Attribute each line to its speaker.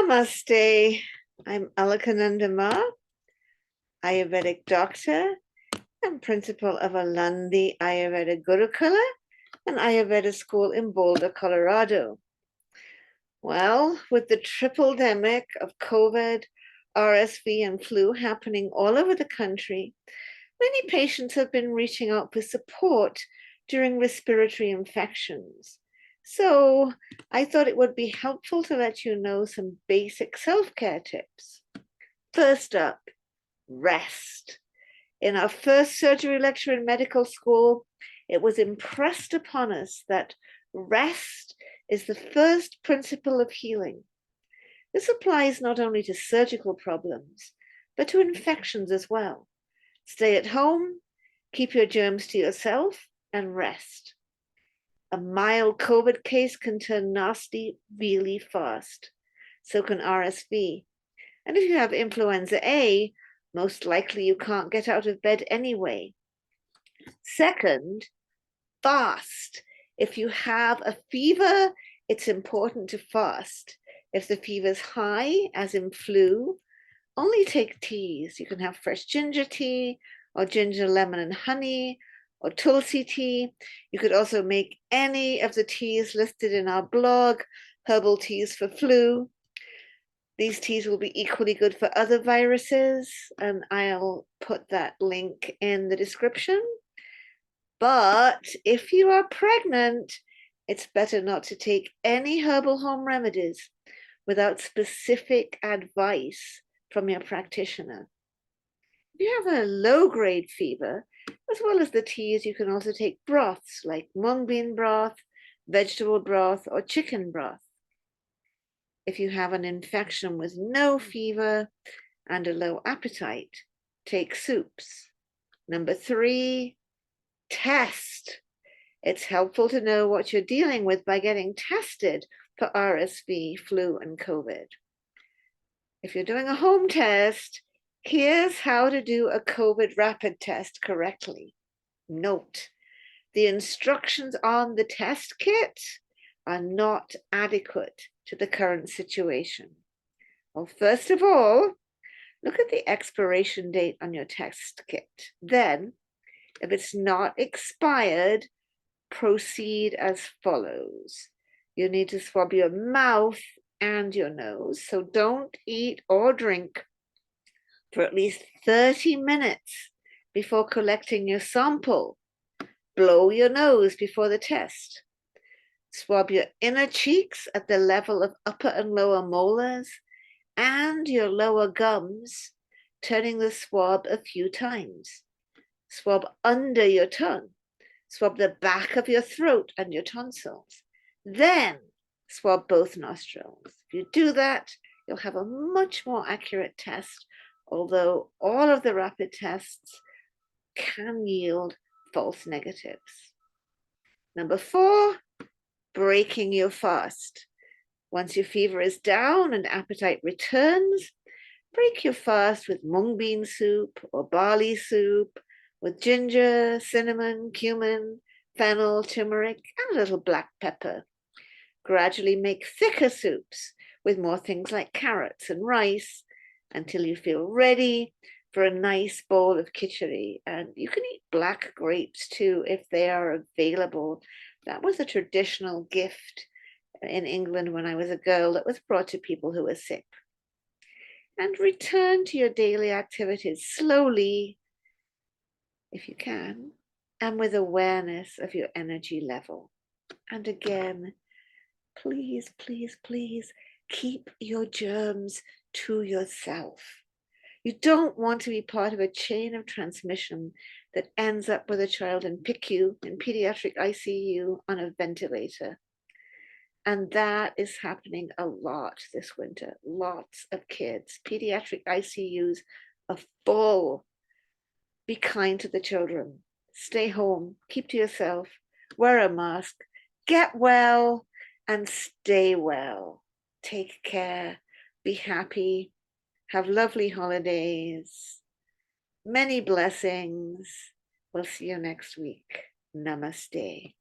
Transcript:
Speaker 1: Namaste. I'm Alakanandama, Ayurvedic doctor and principal of Alandi Ayurveda Gurukula, an Ayurveda school in Boulder, Colorado. Well, with the tripledemic of COVID, RSV, and flu happening all over the country, many patients have been reaching out for support during respiratory infections. So I thought it would be helpful to let you know some basic self-care tips. First up, rest. In our first surgery lecture in medical school, it was impressed upon us that rest is the first principle of healing. This applies not only to surgical problems, but to infections as well. Stay at home, keep your germs to yourself, and rest. A mild COVID case can turn nasty really fast. So can RSV. And if you have influenza A, most likely you can't get out of bed anyway. Second, fast. If you have a fever, it's important to fast. If the fever's high, as in flu, only take teas. You can have fresh ginger tea, or ginger, lemon, and honey, or tulsi tea. You could also make any of the teas listed in our blog, Herbal Teas for Flu. These teas will be equally good for other viruses, and I'll put that link in the description. But if you are pregnant, it's better not to take any herbal home remedies without specific advice from your practitioner. If you have a low-grade fever, as well as the teas, you can also take broths like mung bean broth, vegetable broth, or chicken broth. If you have an infection with no fever and a low appetite, take soups. Number 3, test. It's helpful to know what you're dealing with by getting tested for RSV, flu, and COVID. If you're doing a home test, here's how to do a COVID rapid test correctly. Note, the instructions on the test kit are not adequate to the current situation. Well, first of all, look at the expiration date on your test kit. Then, if it's not expired, proceed as follows. You need to swab your mouth and your nose, so don't eat or drink for at least 30 minutes before collecting your sample. Blow your nose before the test. Swab your inner cheeks at the level of upper and lower molars and your lower gums, turning the swab a few times. Swab under your tongue. Swab the back of your throat and your tonsils. Then swab both nostrils. If you do that, you'll have a much more accurate test, although all of the rapid tests can yield false negatives. Number 4, breaking your fast. Once your fever is down and appetite returns, break your fast with mung bean soup or barley soup with ginger, cinnamon, cumin, fennel, turmeric, and a little black pepper. Gradually make thicker soups with more things like carrots and rice until you feel ready for a nice bowl of khichdi. And you can eat black grapes too if they are available. That was a traditional gift in England when I was a girl that was brought to people who were sick. And return to your daily activities slowly, if you can, and with awareness of your energy level. And again, please, please, please keep your germs to yourself. You don't want to be part of a chain of transmission that ends up with a child in PICU, in pediatric ICU, on a ventilator. And that is happening a lot this winter. Lots of kids. Pediatric ICUs are full. Be kind to the children. Stay home. Keep to yourself. Wear a mask. Get well and stay well. Take care. Be happy. Have lovely holidays. Many blessings. We'll see you next week. Namaste.